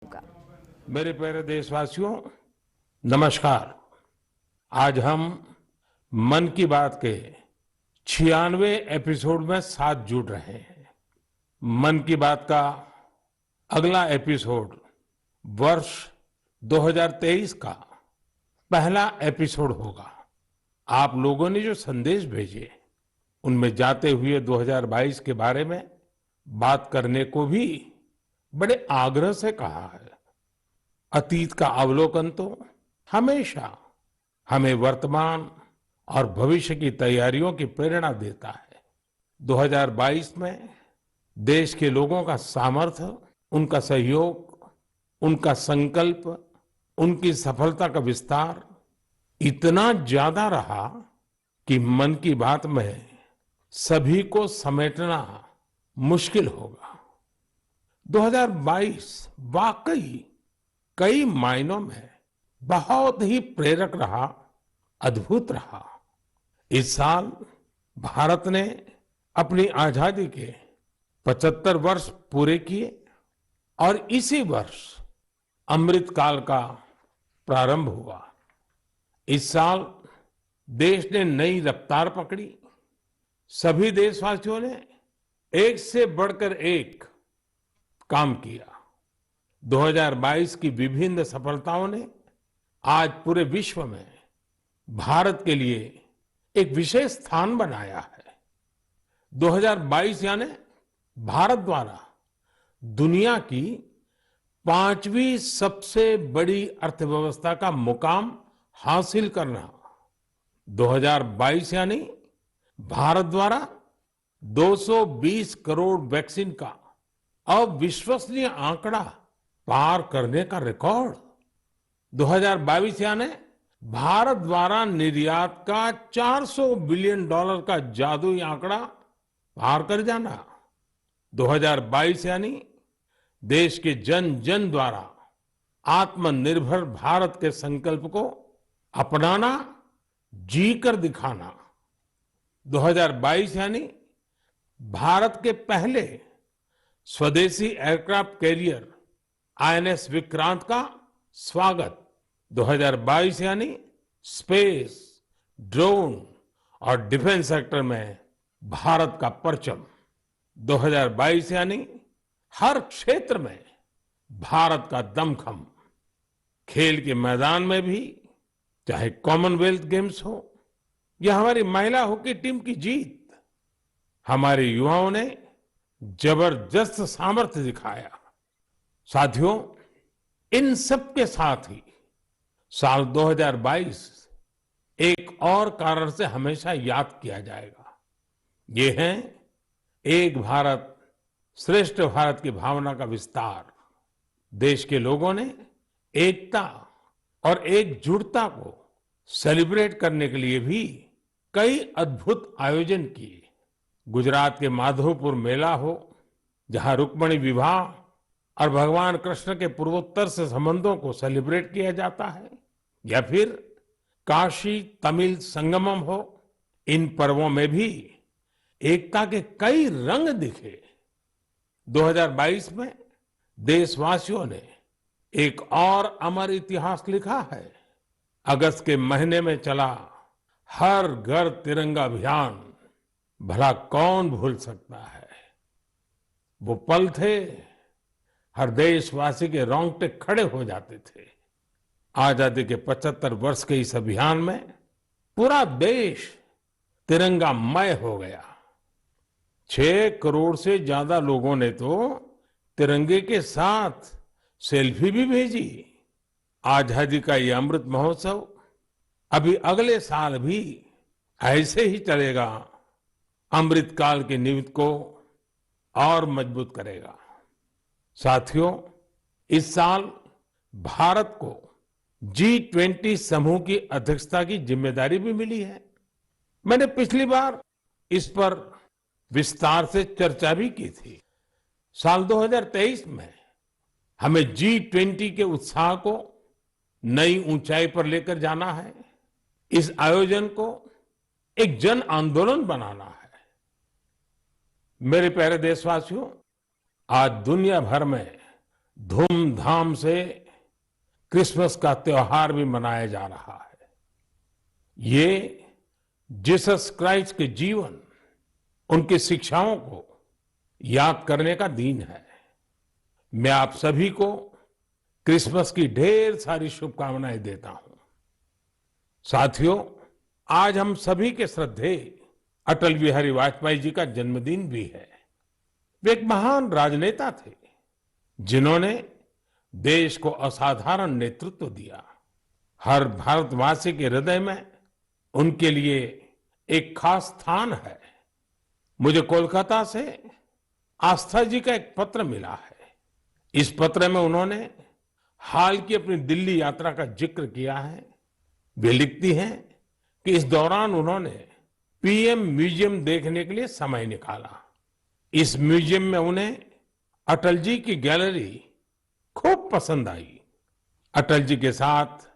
का। मेरे प्यारे देशवासियों, नमस्कार। आज हम मन की बात के 96वें एपिसोड में साथ जुड़ रहे हैं। मन की बात का अगला एपिसोड वर्ष 2023 का पहला एपिसोड होगा। आप लोगों ने जो संदेश भेजे उनमें जाते हुए 2022 के बारे में बात करने को भी बड़े आग्रह से कहा है। अतीत का अवलोकन तो हमेशा हमें वर्तमान और भविष्य की तैयारियों की प्रेरणा देता है। 2022 में देश के लोगों का सामर्थ्य, उनका सहयोग, उनका संकल्प, उनकी सफलता का विस्तार इतना ज्यादा रहा कि मन की बात में सभी को समेटना मुश्किल होगा। 2022 वाकई कई मायनों में बहुत ही प्रेरक रहा, अद्भुत रहा। इस साल भारत ने अपनी आजादी के 75 वर्ष पूरे किए और इसी वर्ष अमृत काल का प्रारंभ हुआ। इस साल देश ने नई रफ्तार पकड़ी। सभी देशवासियों ने एक से बढ़कर एक काम किया। 2022 की विभिन्न सफलताओं ने आज पूरे विश्व में भारत के लिए एक विशेष स्थान बनाया है। 2022 यानी भारत द्वारा दुनिया की 5वीं सबसे बड़ी अर्थव्यवस्था का मुकाम हासिल करना। 2022 यानी भारत द्वारा 220 करोड़ वैक्सीन का अविश्वसनीय आंकड़ा पार करने का रिकॉर्ड। 2022 यानी भारत द्वारा निर्यात का $400 बिलियन का जादुई आंकड़ा पार कर जाना। 2022 यानी देश के जन जन द्वारा आत्मनिर्भर भारत के संकल्प को अपनाना, जी कर दिखाना। 2022 यानी भारत के पहले स्वदेशी एयरक्राफ्ट कैरियर आईएनएस विक्रांत का स्वागत। 2022 यानी स्पेस, ड्रोन और डिफेंस सेक्टर में भारत का परचम। 2022 यानी हर क्षेत्र में भारत का दमखम। खेल के मैदान में भी, चाहे कॉमनवेल्थ गेम्स हो या हमारी महिला हॉकी टीम की जीत, हमारे युवाओं ने जबरदस्त सामर्थ्य दिखाया। साथियों, इन सब के साथ ही साल 2022 एक और कारण से हमेशा याद किया जाएगा। ये है एक भारत श्रेष्ठ भारत की भावना का विस्तार। देश के लोगों ने एकता और एकजुटता को सेलिब्रेट करने के लिए भी कई अद्भुत आयोजन किए। गुजरात के माधवपुर मेला हो, जहां रुक्मिणी विवाह और भगवान कृष्ण के पूर्वोत्तर से संबंधों को सेलिब्रेट किया जाता है, या फिर काशी तमिल संगमम हो, इन पर्वों में भी एकता के कई रंग दिखे। 2022 में देशवासियों ने एक और अमर इतिहास लिखा है। अगस्त के महीने में चला हर घर तिरंगा अभियान, भला कौन भूल सकता है। वो पल थे, हर देशवासी के रोंगटे खड़े हो जाते थे। आजादी के 75 वर्ष के इस अभियान में पूरा देश तिरंगामय हो गया। 6 करोड़ से ज्यादा लोगों ने तो तिरंगे के साथ सेल्फी भी भेजी। आजादी का ये अमृत महोत्सव अभी अगले साल भी ऐसे ही चलेगा। अमृत काल की नींव को और मजबूत करेगा। साथियों, इस साल भारत को G20 समूह की अध्यक्षता की जिम्मेदारी भी मिली है। मैंने पिछली बार इस पर विस्तार से चर्चा भी की थी। साल 2023 में हमें G20 के उत्साह को नई ऊंचाई पर लेकर जाना है। इस आयोजन को एक जन आंदोलन बनाना है। मेरे प्यारे देशवासियों, आज दुनिया भर में धूमधाम से क्रिसमस का त्योहार भी मनाया जा रहा है। ये जीसस क्राइस्ट के जीवन, उनकी शिक्षाओं को याद करने का दिन है। मैं आप सभी को क्रिसमस की ढेर सारी शुभकामनाएं देता हूं। साथियों, आज हम सभी के श्रद्धेय अटल बिहारी वाजपेयी जी का जन्मदिन भी है। वे एक महान राजनेता थे, जिन्होंने देश को असाधारण नेतृत्व दिया। हर भारतवासी के हृदय में उनके लिए एक खास स्थान है। मुझे कोलकाता से आस्था जी का एक पत्र मिला है। इस पत्र में उन्होंने हाल की अपनी दिल्ली यात्रा का जिक्र किया है। वे लिखती हैं कि इस दौरान उन्होंने पीएम म्यूजियम देखने के लिए समय निकाला। इस म्यूजियम में उन्हें अटल जी की गैलरी खूब पसंद आई। अटल जी के साथ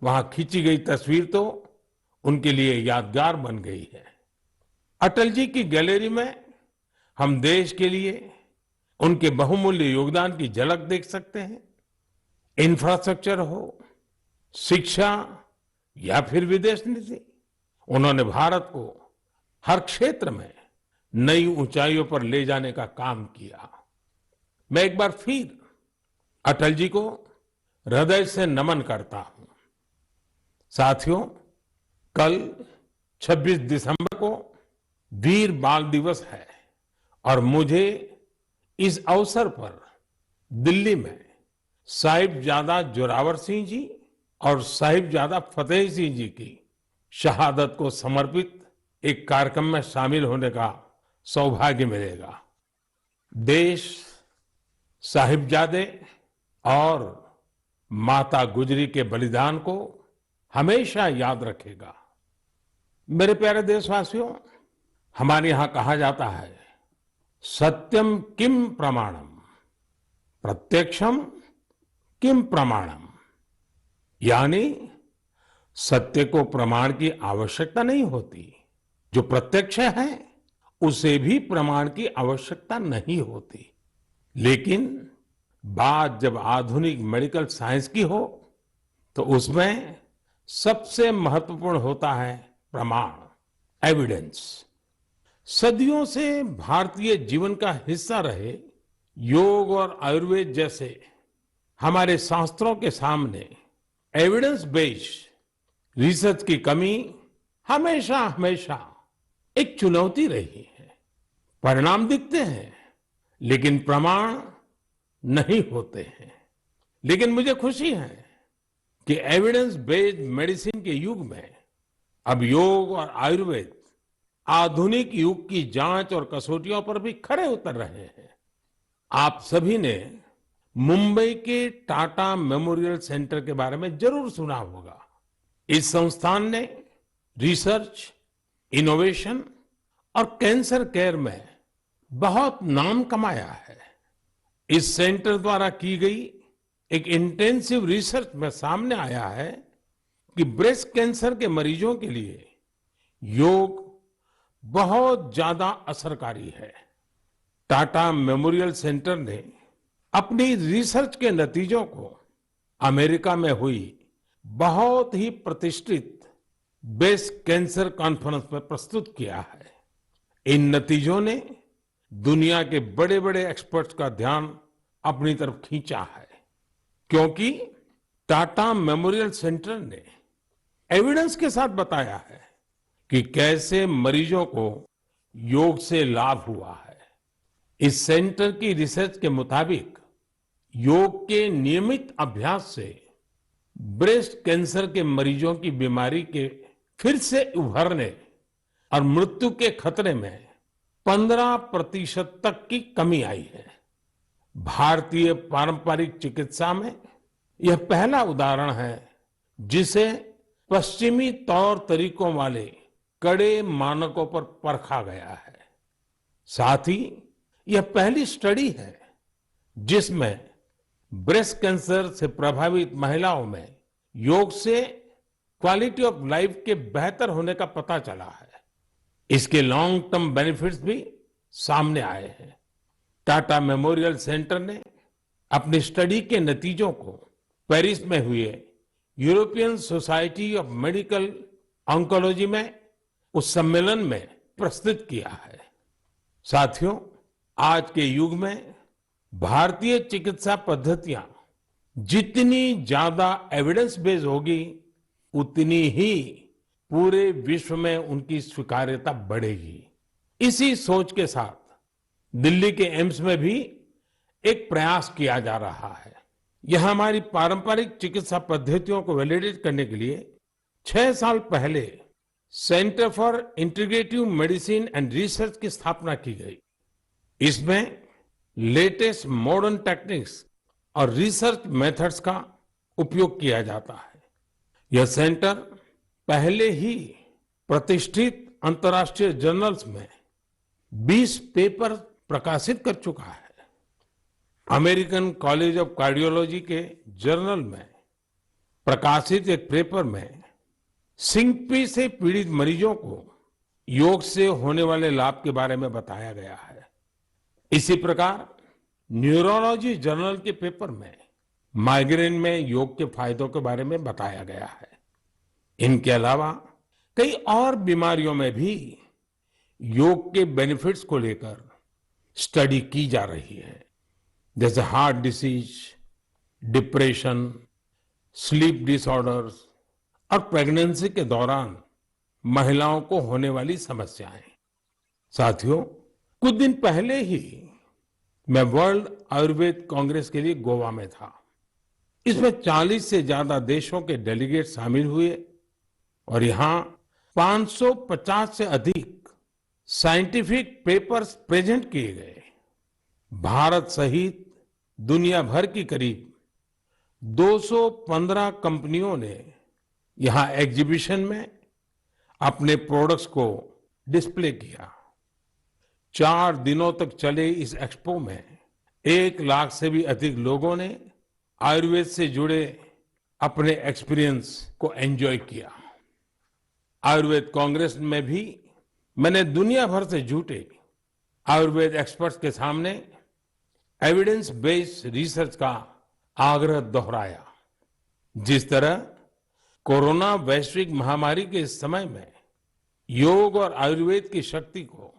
वहां खींची गई तस्वीर तो उनके लिए यादगार बन गई है। अटल जी की गैलरी में हम देश के लिए उनके बहुमूल्य योगदान की झलक देख सकते हैं। इंफ्रास्ट्रक्चर हो, शिक्षा या फिर विदेश नीति, उन्होंने भारत को हर क्षेत्र में नई ऊंचाइयों पर ले जाने का काम किया। मैं एक बार फिर अटल जी को हृदय से नमन करता हूं। साथियों, कल 26 दिसंबर को वीर बाल दिवस है और मुझे इस अवसर पर दिल्ली में साहिबजादा जोरावर सिंह जी और साहिबजादा फतेह सिंह जी की शहादत को समर्पित एक कार्यक्रम में शामिल होने का सौभाग्य मिलेगा। देश साहिबजादे और माता गुजरी के बलिदान को हमेशा याद रखेगा। मेरे प्यारे देशवासियों, हमारे यहां कहा जाता है, सत्यम किम प्रमाणम, प्रत्यक्षम किम प्रमाणम। यानी सत्य को प्रमाण की आवश्यकता नहीं होती। जो प्रत्यक्ष है उसे भी प्रमाण की आवश्यकता नहीं होती। लेकिन बात जब आधुनिक मेडिकल साइंस की हो तो उसमें सबसे महत्वपूर्ण होता है प्रमाण, एविडेंस। सदियों से भारतीय जीवन का हिस्सा रहे योग और आयुर्वेद जैसे हमारे शास्त्रों के सामने एविडेंस बेस्ड रिसर्च की कमी हमेशा हमेशा एक चुनौती रही है। परिणाम दिखते हैं लेकिन प्रमाण नहीं होते हैं। लेकिन मुझे खुशी है कि एविडेंस बेस्ड मेडिसिन के युग में अब योग और आयुर्वेद आधुनिक युग की जांच और कसौटियों पर भी खरे उतर रहे हैं। आप सभी ने मुंबई के टाटा मेमोरियल सेंटर के बारे में जरूर सुना होगा। इस संस्थान ने रिसर्च, इनोवेशन और कैंसर केयर में बहुत नाम कमाया है। इस सेंटर द्वारा की गई एक इंटेंसिव रिसर्च में सामने आया है कि ब्रेस्ट कैंसर के मरीजों के लिए योग बहुत ज्यादा असरकारी है। टाटा मेमोरियल सेंटर ने अपनी रिसर्च के नतीजों को अमेरिका में हुई बहुत ही प्रतिष्ठित ब्रेस्ट कैंसर कॉन्फ्रेंस में प्रस्तुत किया है। इन नतीजों ने दुनिया के बड़े बड़े एक्सपर्ट्स का ध्यान अपनी तरफ खींचा है, क्योंकि टाटा मेमोरियल सेंटर ने एविडेंस के साथ बताया है कि कैसे मरीजों को योग से लाभ हुआ है। इस सेंटर की रिसर्च के मुताबिक योग के नियमित अभ्यास से ब्रेस्ट कैंसर के मरीजों की बीमारी के फिर से उभरने और मृत्यु के खतरे में 15% तक की कमी आई है। भारतीय पारंपरिक चिकित्सा में यह पहला उदाहरण है जिसे पश्चिमी तौर तरीकों वाले कड़े मानकों पर परखा गया है। साथ ही यह पहली स्टडी है जिसमें ब्रेस्ट कैंसर से प्रभावित महिलाओं में योग से क्वालिटी ऑफ लाइफ के बेहतर होने का पता चला है। इसके लॉन्ग टर्म बेनिफिट्स भी सामने आए हैं। टाटा मेमोरियल सेंटर ने अपनी स्टडी के नतीजों को पेरिस में हुए European society of medical oncology में उस सम्मेलन में प्रस्तुत किया है। साथियों, आज के युग में भारतीय चिकित्सा पद्धतियां जितनी ज्यादा एविडेंस बेस्ड होगी, उतनी ही पूरे विश्व में उनकी स्वीकार्यता बढ़ेगी। इसी सोच के साथ दिल्ली के एम्स में भी एक प्रयास किया जा रहा है। यह हमारी पारंपरिक चिकित्सा पद्धतियों को वैलिडेट करने के लिए 6 साल पहले centre for integrative medicine and research की स्थापना की गई। इसमें लेटेस्ट मॉडर्न टेक्निक्स और रिसर्च मेथड्स का उपयोग किया जाता है। यह सेंटर पहले ही प्रतिष्ठित अंतर्राष्ट्रीय जर्नल्स में 20 पेपर प्रकाशित कर चुका है। अमेरिकन कॉलेज ऑफ कार्डियोलॉजी के जर्नल में प्रकाशित एक पेपर में सिंकपी से पीड़ित मरीजों को योग से होने वाले लाभ के बारे में बताया गया है। इसी प्रकार न्यूरोलॉजी जर्नल के पेपर में माइग्रेन में योग के फायदों के बारे में बताया गया है। इनके अलावा कई और बीमारियों में भी योग के बेनिफिट्स को लेकर स्टडी की जा रही है, जैसे heart disease, depression, sleep disorders और प्रेगनेंसी के दौरान महिलाओं को होने वाली समस्याएं। साथियों, कुछ दिन पहले ही मैं वर्ल्ड आयुर्वेद कांग्रेस के लिए गोवा में था। इसमें 40 से ज्यादा देशों के डेलीगेट शामिल हुए और यहाँ 550 से अधिक साइंटिफिक पेपर्स प्रेजेंट किए गए। भारत सहित दुनिया भर की करीब 215 कंपनियों ने यहाँ एग्जीबिशन में अपने प्रोडक्ट्स को डिस्प्ले किया। 4 दिनों तक चले इस एक्सपो में 1 लाख से भी अधिक लोगों ने आयुर्वेद से जुड़े अपने एक्सपीरियंस को एंजॉय किया। आयुर्वेद कांग्रेस में भी मैंने दुनिया भर से जुटे आयुर्वेद एक्सपर्ट्स के सामने एविडेंस बेस्ड रिसर्च का आग्रह दोहराया। जिस तरह कोरोना वैश्विक महामारी के इस समय में योग और आयुर्वेद की शक्ति को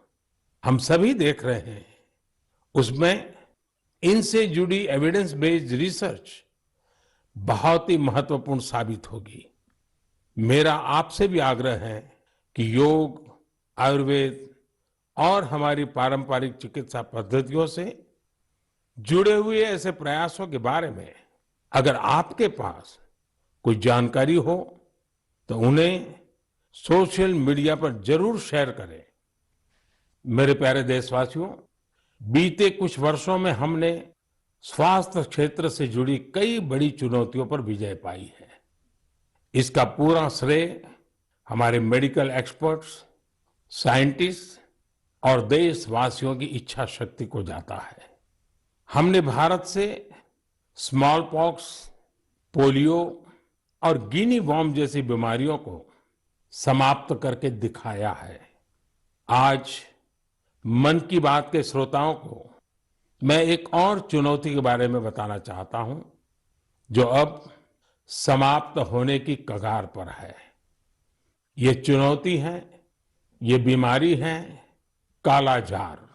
हम सभी देख रहे हैं, उसमें इनसे जुड़ी एविडेंस बेस्ड रिसर्च बहुत ही महत्वपूर्ण साबित होगी। मेरा आपसे भी आग्रह है कि योग, आयुर्वेद और हमारी पारंपरिक चिकित्सा पद्धतियों से जुड़े हुए ऐसे प्रयासों के बारे में अगर आपके पास कोई जानकारी हो तो उन्हें सोशल मीडिया पर जरूर शेयर करें। मेरे प्यारे देशवासियों, बीते कुछ वर्षों में हमने स्वास्थ्य क्षेत्र से जुड़ी कई बड़ी चुनौतियों पर विजय पाई है। इसका पूरा श्रेय हमारे मेडिकल एक्सपर्ट्स, साइंटिस्ट और देशवासियों की इच्छा शक्ति को जाता है। हमने भारत से स्मॉल पॉक्स, पोलियो और गिनी वॉर्म जैसी बीमारियों को समाप्त करके दिखाया है। आज मन की बात के श्रोताओं को मैं एक और चुनौती के बारे में बताना चाहता हूं, जो अब समाप्त होने की कगार पर है। ये चुनौती है, ये बीमारी है कालाजार।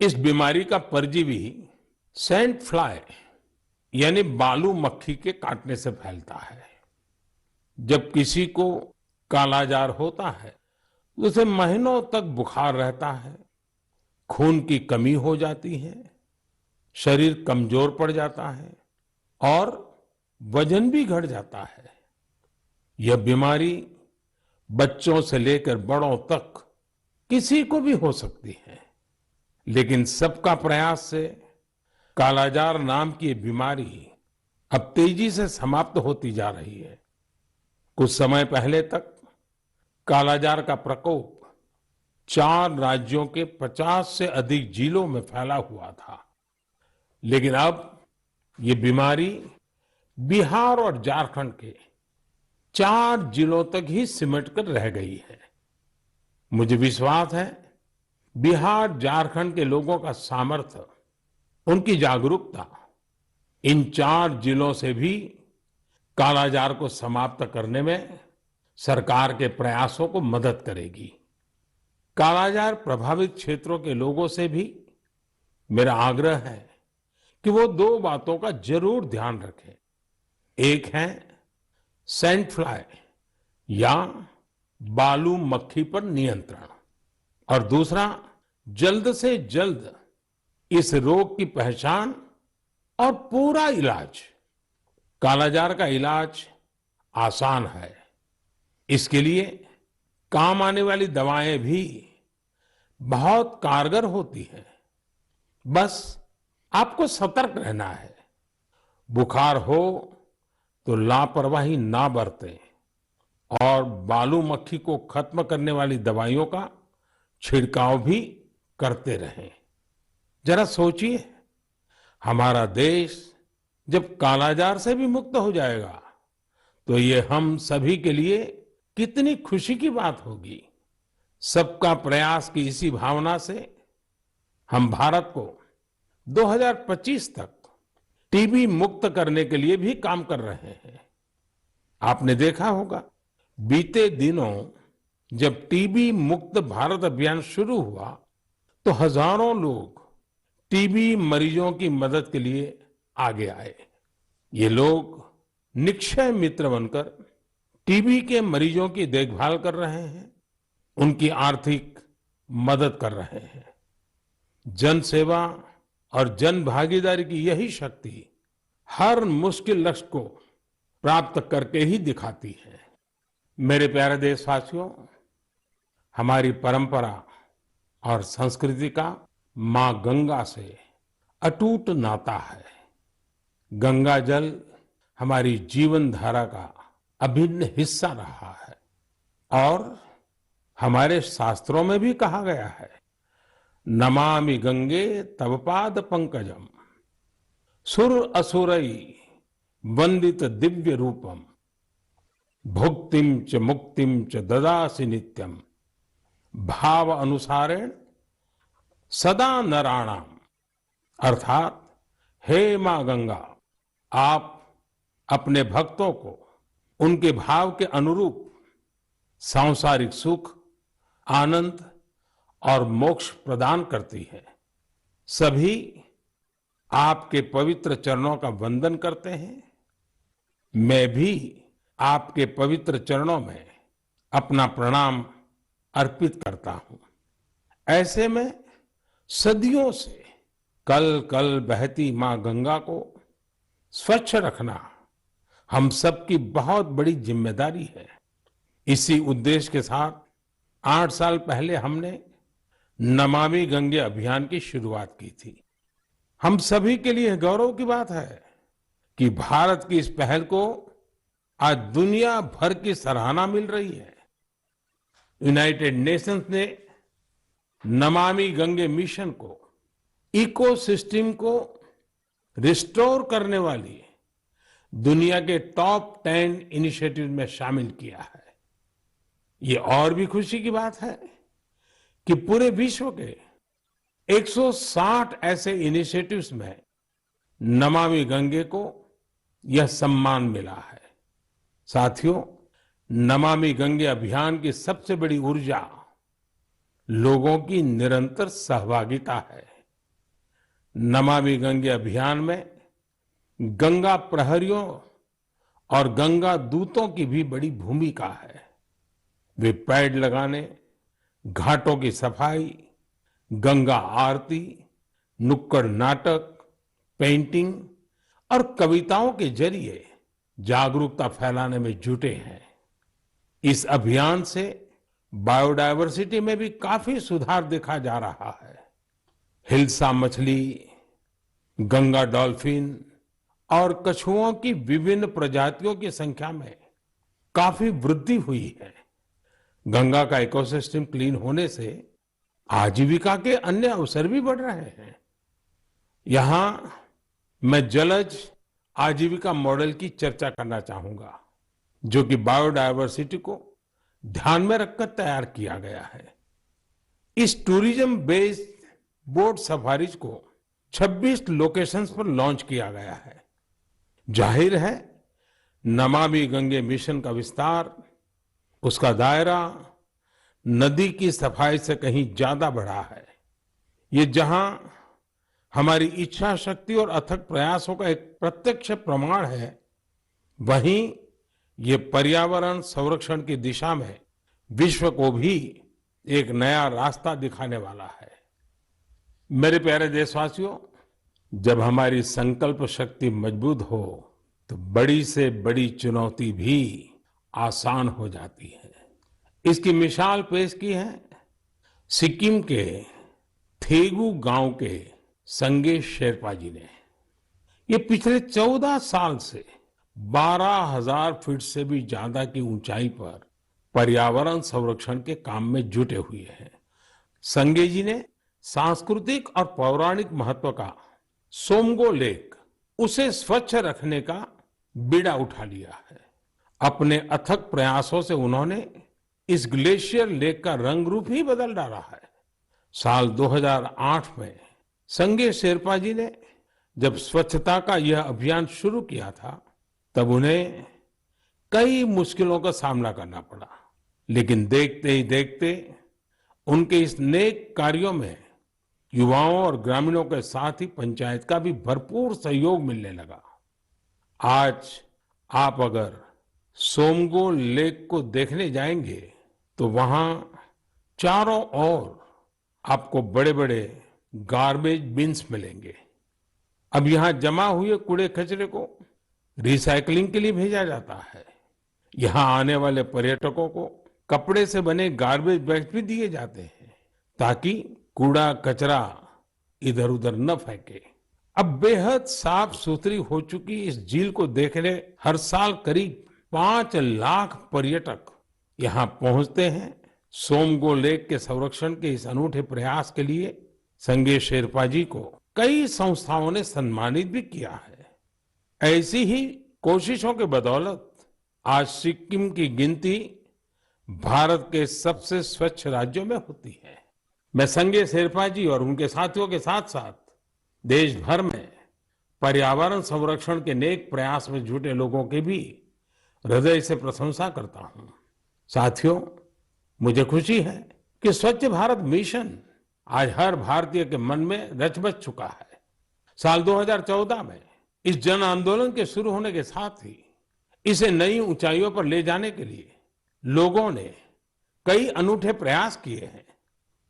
इस बीमारी का परजीवी सैंड फ्लाई यानी बालू मक्खी के काटने से फैलता है। जब किसी को कालाजार होता है, उसे महीनों तक बुखार रहता है, खून की कमी हो जाती है, शरीर कमजोर पड़ जाता है और वजन भी घट जाता है। यह बीमारी बच्चों से लेकर बड़ों तक किसी को भी हो सकती है, लेकिन सबका प्रयास से कालाजार नाम की ये बीमारी अब तेजी से समाप्त होती जा रही है। कुछ समय पहले तक कालाजार का प्रकोप 4 राज्यों के 50 से अधिक जिलों में फैला हुआ था, लेकिन अब ये बीमारी बिहार और झारखंड के 4 जिलों तक ही सिमट कर रह गई है। मुझे विश्वास है बिहार, झारखंड के लोगों का सामर्थ्य, उनकी जागरूकता इन 4 जिलों से भी कालाजार को समाप्त करने में सरकार के प्रयासों को मदद करेगी। कालाजार प्रभावित क्षेत्रों के लोगों से भी मेरा आग्रह है कि वो 2 बातों का जरूर ध्यान रखें। एक है सैंड फ्लाई या बालू मक्खी पर नियंत्रण और दूसरा जल्द से जल्द इस रोग की पहचान और पूरा इलाज। कालाजार का इलाज आसान है। इसके लिए काम आने वाली दवाएं भी बहुत कारगर होती हैं। बस आपको सतर्क रहना है। बुखार हो तो लापरवाही ना बरतें और बालू मक्खी को खत्म करने वाली दवाइयों का छिड़काव भी करते रहें। जरा सोचिए, हमारा देश जब कालाजार से भी मुक्त हो जाएगा तो ये हम सभी के लिए कितनी खुशी की बात होगी। सबका प्रयास की इसी भावना से हम भारत को 2025 तक टीबी मुक्त करने के लिए भी काम कर रहे हैं। आपने देखा होगा, बीते दिनों जब टीबी मुक्त भारत अभियान शुरू हुआ तो हजारों लोग टीबी मरीजों की मदद के लिए आगे आए। ये लोग निक्षय मित्र बनकर टीबी के मरीजों की देखभाल कर रहे हैं, उनकी आर्थिक मदद कर रहे हैं। जन सेवा और जन भागीदारी की यही शक्ति हर मुश्किल लक्ष्य को प्राप्त करके ही दिखाती है। मेरे प्यारे देशवासियों, हमारी परंपरा और संस्कृति का मां गंगा से अटूट नाता है। गंगा जल हमारी जीवन धारा का अभिन्न हिस्सा रहा है और हमारे शास्त्रों में भी कहा गया है, नमामि गंगे तव पाद पंकजम सुर असुरई वंदित दिव्य रूपम भुक्तिम च मुक्तिम च ददासि नित्यम भाव अनुसारेण सदा नराणाम। अर्थात, हे मां गंगा, आप अपने भक्तों को उनके भाव के अनुरूप सांसारिक सुख, आनंद और मोक्ष प्रदान करती है। सभी आपके पवित्र चरणों का वंदन करते हैं। मैं भी आपके पवित्र चरणों में अपना प्रणाम अर्पित करता हूं। ऐसे में सदियों से कल कल बहती मां गंगा को स्वच्छ रखना हम सबकी बहुत बड़ी जिम्मेदारी है। इसी उद्देश्य के साथ 8 साल पहले हमने नमामि गंगे अभियान की शुरुआत की थी। हम सभी के लिए गौरव की बात है कि भारत की इस पहल को आज दुनिया भर की सराहना मिल रही है। यूनाइटेड नेशंस ने नमामि गंगे मिशन को इकोसिस्टम को रिस्टोर करने वाली दुनिया के टॉप 10 इनिशिएटिव में शामिल किया है। ये और भी खुशी की बात है कि पूरे विश्व के 160 ऐसे इनिशिएटिव्स में नमामि गंगे को यह सम्मान मिला है। साथियों, नमामि गंगे अभियान की सबसे बड़ी ऊर्जा लोगों की निरंतर सहभागिता है। नमामि गंगे अभियान में गंगा प्रहरियों और गंगा दूतों की भी बड़ी भूमिका है। वे पेड़ लगाने, घाटों की सफाई, गंगा आरती, नुक्कड़ नाटक, पेंटिंग और कविताओं के जरिए जागरूकता फैलाने में जुटे हैं। इस अभियान से बायोडायवर्सिटी में भी काफी सुधार देखा जा रहा है। हिल्सा मछली, गंगा डॉल्फिन और कछुओं की विभिन्न प्रजातियों की संख्या में काफी वृद्धि हुई है। गंगा का इकोसिस्टम क्लीन होने से आजीविका के अन्य अवसर भी बढ़ रहे हैं। यहां मैं जलज आजीविका मॉडल की चर्चा करना चाहूंगा, जो कि बायोडायवर्सिटी को ध्यान में रखकर तैयार किया गया है। इस टूरिज्म बेस्ड बोट सफारीज को 26 लोकेशंस पर लॉन्च किया गया है। जाहिर है, नमामि गंगे मिशन का विस्तार, उसका दायरा नदी की सफाई से कहीं ज्यादा बढ़ा है। ये जहां हमारी इच्छा शक्ति और अथक प्रयासों का एक प्रत्यक्ष प्रमाण है, वहीं ये पर्यावरण संरक्षण की दिशा में विश्व को भी एक नया रास्ता दिखाने वाला है। मेरे प्यारे देशवासियों, जब हमारी संकल्प शक्ति मजबूत हो तो बड़ी से बड़ी चुनौती भी आसान हो जाती है। इसकी मिसाल पेश की है सिक्किम के थेगू गांव के संगे शेरपा जी ने। ये पिछले 14 साल से 12,000 फीट से भी ज्यादा की ऊंचाई पर पर्यावरण संरक्षण के काम में जुटे हुए हैं। संगे जी ने सांस्कृतिक और पौराणिक महत्व का सोमगो लेक, उसे स्वच्छ रखने का बीड़ा उठा लिया है। अपने अथक प्रयासों से उन्होंने इस ग्लेशियर लेक का रंग रूप ही बदल डाला है। साल 2008 में संगे शेरपा जी ने जब स्वच्छता का यह अभियान शुरू किया था, तब उन्हें कई मुश्किलों का सामना करना पड़ा, लेकिन देखते ही देखते उनके इस नेक कार्यों में युवाओं और ग्रामीणों के साथ ही पंचायत का भी भरपूर सहयोग मिलने लगा। आज आप अगर सोमगो लेक को देखने जाएंगे तो वहां चारों ओर आपको बड़े बड़े गार्बेज बिन्स मिलेंगे। अब यहां जमा हुए कूड़े कचरे को रिसाइकलिंग के लिए भेजा जाता है। यहां आने वाले पर्यटकों को कपड़े से बने गार्बेज बैग्स भी दिए जाते हैं, ताकि कूड़ा कचरा इधर उधर न फेंके। अब बेहद साफ सुथरी हो चुकी इस झील को देखने हर साल करीब 5 लाख पर्यटक यहाँ पहुंचते हैं। सोमगो लेक के संरक्षण के इस अनूठे प्रयास के लिए संगे शेरपा जी को कई संस्थाओं ने सम्मानित भी किया है। ऐसी ही कोशिशों के बदौलत आज सिक्किम की गिनती भारत के सबसे स्वच्छ राज्यों में होती है। मैं संगे शेरपा जी और उनके साथियों के साथ साथ देश भर में पर्यावरण संरक्षण के नेक प्रयास में जुटे लोगों की भी हृदय से प्रशंसा करता हूं। साथियों, मुझे खुशी है कि स्वच्छ भारत मिशन आज हर भारतीय के मन में रच बस चुका है। साल 2014 में इस जन आंदोलन के शुरू होने के साथ ही इसे नई ऊंचाइयों पर ले जाने के लिए लोगों ने कई अनूठे प्रयास किए हैं।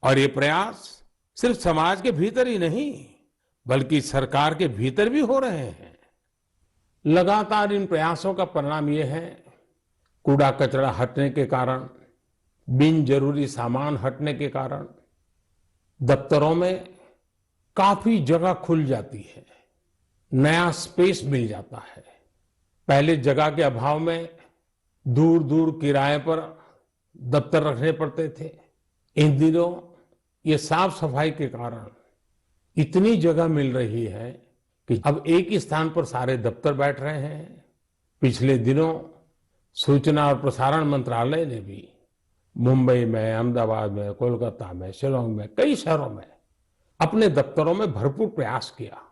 और ये प्रयास सिर्फ समाज के भीतर ही नहीं, बल्कि सरकार के भीतर भी हो रहे हैं। लगातार इन प्रयासों का परिणाम ये है, कूड़ा कचरा हटने के कारण, बिन जरूरी सामान हटने के कारण दफ्तरों में काफी जगह खुल जाती है, नया स्पेस मिल जाता है। पहले जगह के अभाव में दूर दूर किराए पर दफ्तर रखने पड़ते थे। इन दिनों ये साफ सफाई के कारण इतनी जगह मिल रही है कि अब एक ही स्थान पर सारे दफ्तर बैठ रहे हैं। पिछले दिनों सूचना और प्रसारण मंत्रालय ने भी मुंबई में, अहमदाबाद में, कोलकाता में, शिलोंग में, कई शहरों में अपने दफ्तरों में भरपूर प्रयास किया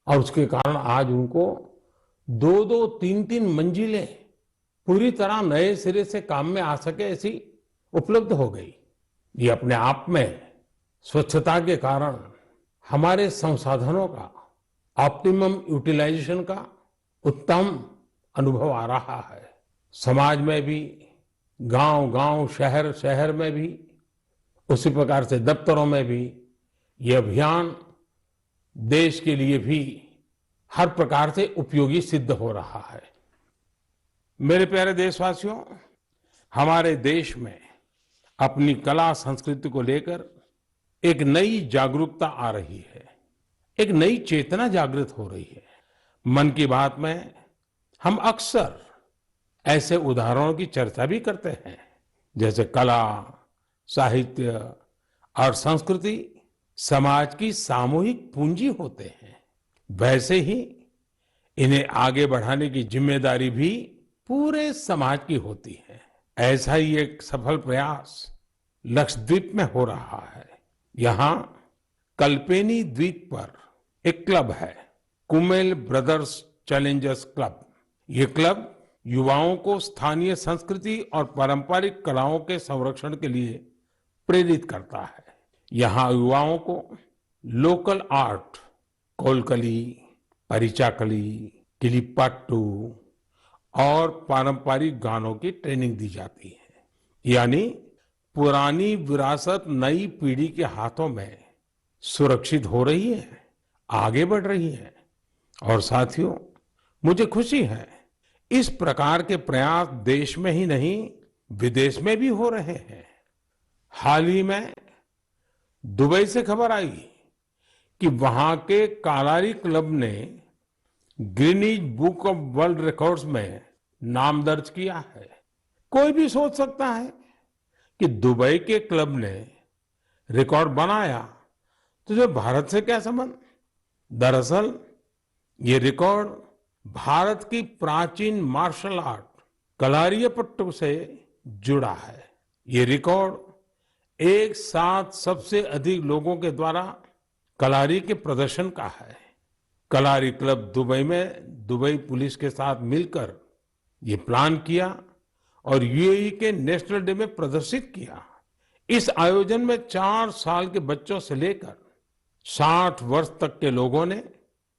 और उसके कारण आज उनको 2-2, 3-3 मंजिलें पूरी तरह नए सिरे से काम में आ सके ऐसी उपलब्ध हो गई। ये अपने आप में स्वच्छता के कारण हमारे संसाधनों का ऑप्टिमम यूटिलाइजेशन का उत्तम अनुभव आ रहा है। समाज में भी, गांव-गांव, शहर-शहर में भी, उसी प्रकार से दफ्तरों में भी ये अभियान देश के लिए भी हर प्रकार से उपयोगी सिद्ध हो रहा है। मेरे प्यारे देशवासियों, हमारे देश में अपनी कला संस्कृति को लेकर एक नई जागरूकता आ रही है, एक नई चेतना जागृत हो रही है। मन की बात में हम अक्सर ऐसे उदाहरणों की चर्चा भी करते हैं, जैसे कला, साहित्य और संस्कृति समाज की सामूहिक पूंजी होते हैं। वैसे ही इन्हें आगे बढ़ाने की जिम्मेदारी भी पूरे समाज की होती है। ऐसा ही एक सफल प्रयास लक्षद्वीप में हो रहा है। यहाँ कल्पेनी द्वीप पर एक क्लब है, कुमेल ब्रदर्स चैलेंजर्स क्लब। ये क्लब युवाओं को स्थानीय संस्कृति और पारंपरिक कलाओं के संरक्षण के लिए प्रेरित करता है। यहाँ युवाओं को लोकल आर्ट, कोलकली, परिचाकली, किलिप्पाट्टू और पारंपरिक गानों की ट्रेनिंग दी जाती है। यानी पुरानी विरासत नई पीढ़ी के हाथों में सुरक्षित हो रही है, आगे बढ़ रही है। और साथियों, मुझे खुशी है इस प्रकार के प्रयास देश में ही नहीं विदेश में भी हो रहे हैं। हाल ही में दुबई से खबर आई कि वहां के कालारी क्लब ने Guinness book of world records में नाम दर्ज किया है। कोई भी सोच सकता है कि दुबई के क्लब ने रिकॉर्ड बनाया तो जो भारत से क्या संबंध। दरअसल ये रिकॉर्ड भारत की प्राचीन मार्शल आर्ट कलारियापट्टू से जुड़ा है। ये रिकॉर्ड एक साथ सबसे अधिक लोगों के द्वारा कलारी के प्रदर्शन का है। कलारी क्लब दुबई में दुबई पुलिस के साथ मिलकर ये प्लान किया और यूएई के नेशनल डे में प्रदर्शित किया। इस आयोजन में 4 साल के बच्चों से लेकर 60 वर्ष तक के लोगों ने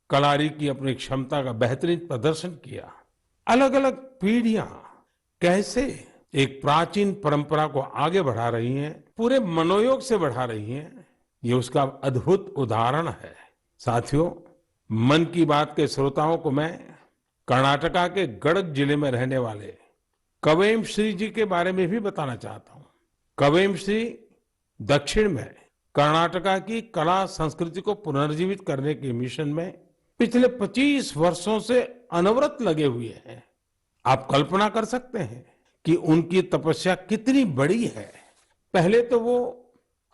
कलारी की अपनी क्षमता का बेहतरीन प्रदर्शन किया। अलग अलग पीढ़ियां कैसे एक प्राचीन परंपरा को आगे बढ़ा रही हैं, पूरे मनोयोग से बढ़ा रही हैं, ये उसका अद्भुत उदाहरण है। साथियों, मन की बात के श्रोताओं को मैं कर्नाटका के गडक जिले में रहने वाले कवेम श्री जी के बारे में भी बताना चाहता हूँ। कवेम श्री दक्षिण में कर्नाटका की कला संस्कृति को पुनर्जीवित करने के मिशन में पिछले 25 वर्षों से अनवरत लगे हुए हैं। आप कल्पना कर सकते हैं कि उनकी तपस्या कितनी बड़ी है। पहले तो वो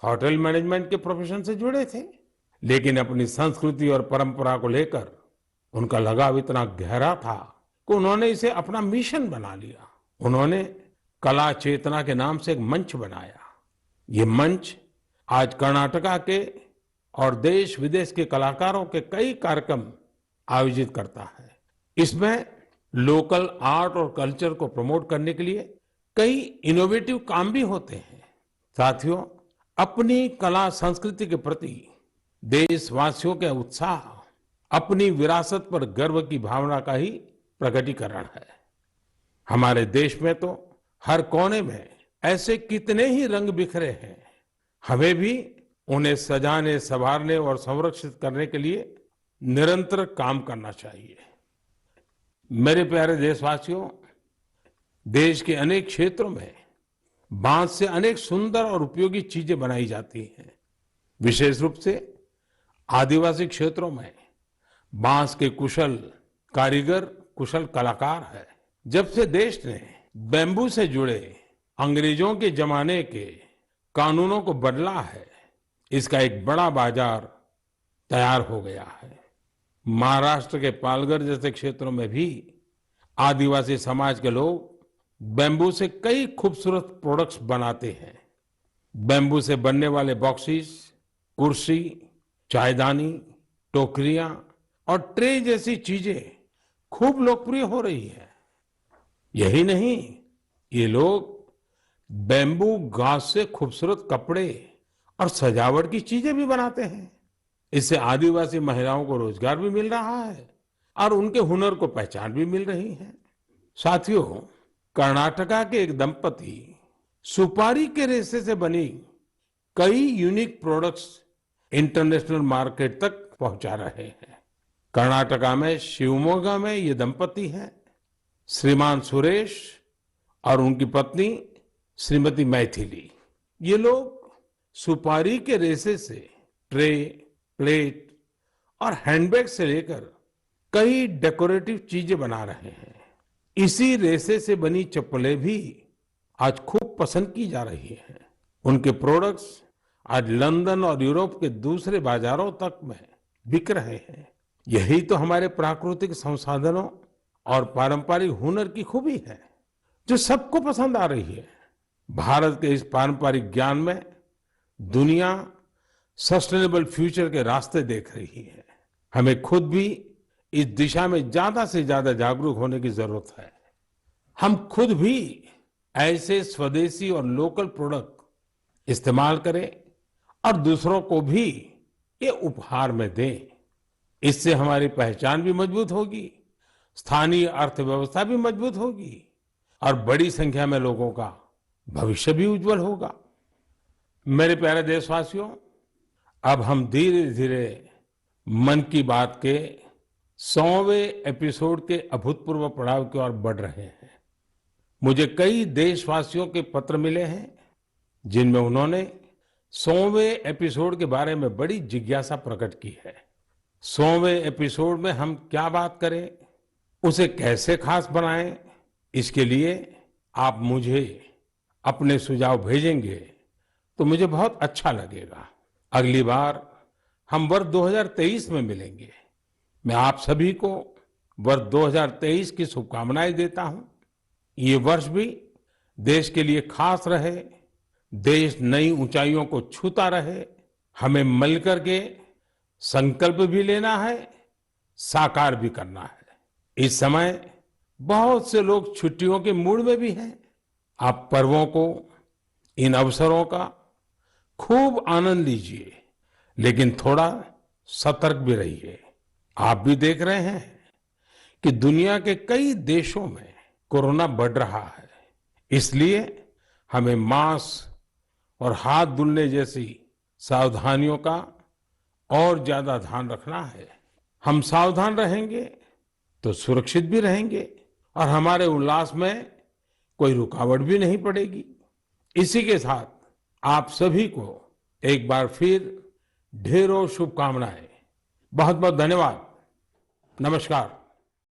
होटल मैनेजमेंट के प्रोफेशन से जुड़े थे, लेकिन अपनी संस्कृति और परंपरा को लेकर उनका लगाव इतना गहरा था कि उन्होंने इसे अपना मिशन बना लिया। उन्होंने कला चेतना के नाम से एक मंच बनाया। ये मंच आज कर्नाटका के और देश विदेश के कलाकारों के कई कार्यक्रम आयोजित करता है। इसमें लोकल आर्ट और कल्चर को प्रमोट करने के लिए कई इनोवेटिव काम भी होते हैं। साथियों, अपनी कला संस्कृति के प्रति देशवासियों के उत्साह अपनी विरासत पर गर्व की भावना का ही प्रकटीकरण है। हमारे देश में तो हर कोने में ऐसे कितने ही रंग बिखरे हैं। हमें भी उन्हें सजाने, संवारने और संरक्षित करने के लिए निरंतर काम करना चाहिए। मेरे प्यारे देशवासियों, देश के अनेक क्षेत्रों में बांस से अनेक सुंदर और उपयोगी चीजें बनाई जाती हैं। विशेष रूप से आदिवासी क्षेत्रों में बांस के कुशल कारीगर कुशल कलाकार है। जब से देश ने बैम्बू से जुड़े अंग्रेजों के जमाने के कानूनों को बदला है, इसका एक बड़ा बाजार तैयार हो गया है। महाराष्ट्र के पालघर जैसे क्षेत्रों में भी आदिवासी समाज के लोग बैम्बू से कई खूबसूरत प्रोडक्ट्स बनाते हैं। बैम्बू से बनने वाले बॉक्सेस, कुर्सी, चायदानी, टोकरियां और ट्रे जैसी चीजें खूब लोकप्रिय हो रही है। यही नहीं, ये लोग बैम्बू घास से खूबसूरत कपड़े और सजावट की चीजें भी बनाते हैं। इससे आदिवासी महिलाओं को रोजगार भी मिल रहा है और उनके हुनर को पहचान भी मिल रही है। साथियों, कर्नाटका के एक दंपति सुपारी के रेशे से बनी कई यूनिक प्रोडक्ट्स इंटरनेशनल मार्केट तक पहुंचा रहे हैं। कर्नाटका में शिवमोगा में ये दंपति हैं, श्रीमान सुरेश और उनकी पत्नी श्रीमती मैथिली। ये लोग सुपारी के रेशे से ट्रे, प्लेट और हैंडबैग से लेकर कई डेकोरेटिव चीजें बना रहे हैं। इसी रेशे से बनी चप्पलें भी आज खूब पसंद की जा रही हैं। उनके प्रोडक्ट्स आज लंदन और यूरोप के दूसरे बाजारों तक में बिक रहे हैं। यही तो हमारे प्राकृतिक संसाधनों और पारंपरिक हुनर की खूबी है, जो सबको पसंद आ रही है। भारत के इस पारंपरिक ज्ञान में दुनिया सस्टेनेबल फ्यूचर के रास्ते देख रही है। हमें खुद भी इस दिशा में ज्यादा से ज्यादा जागरूक होने की जरूरत है। हम खुद भी ऐसे स्वदेशी और लोकल प्रोडक्ट इस्तेमाल करें और दूसरों को भी ये उपहार में दें। इससे हमारी पहचान भी मजबूत होगी, स्थानीय अर्थव्यवस्था भी मजबूत होगी और बड़ी संख्या में लोगों का भविष्य भी उज्जवल होगा। मेरे प्यारे देशवासियों, अब हम धीरे धीरे मन की बात के 100वें एपिसोड के अभूतपूर्व पड़ाव की ओर बढ़ रहे हैं। मुझे कई देशवासियों के पत्र मिले हैं जिनमें उन्होंने 100वें एपिसोड के बारे में बड़ी जिज्ञासा प्रकट की है। 100वें एपिसोड में हम क्या बात करें, उसे कैसे खास बनाएं, इसके लिए आप मुझे अपने सुझाव भेजेंगे तो मुझे बहुत अच्छा लगेगा। अगली बार हम वर्ष 2023 में मिलेंगे। मैं आप सभी को वर्ष 2023 की शुभकामनाएं देता हूं। ये वर्ष भी देश के लिए खास रहे, देश नई ऊंचाइयों को छूता रहे। हमें मिलकर के संकल्प भी लेना है, साकार भी करना है। इस समय बहुत से लोग छुट्टियों के मूड में भी हैं। आप पर्वों को, इन अवसरों का खूब आनंद लीजिए, लेकिन थोड़ा सतर्क भी रहिए। आप भी देख रहे हैं कि दुनिया के कई देशों में कोरोना बढ़ रहा है। इसलिए हमें मास्क और हाथ धुलने जैसी सावधानियों का और ज्यादा ध्यान रखना है। हम सावधान रहेंगे तो सुरक्षित भी रहेंगे और हमारे उल्लास में कोई रुकावट भी नहीं पड़ेगी। इसी के साथ आप सभी को एक बार फिर ढेरों शुभकामनाएं। बहुत बहुत धन्यवाद। नमस्कार।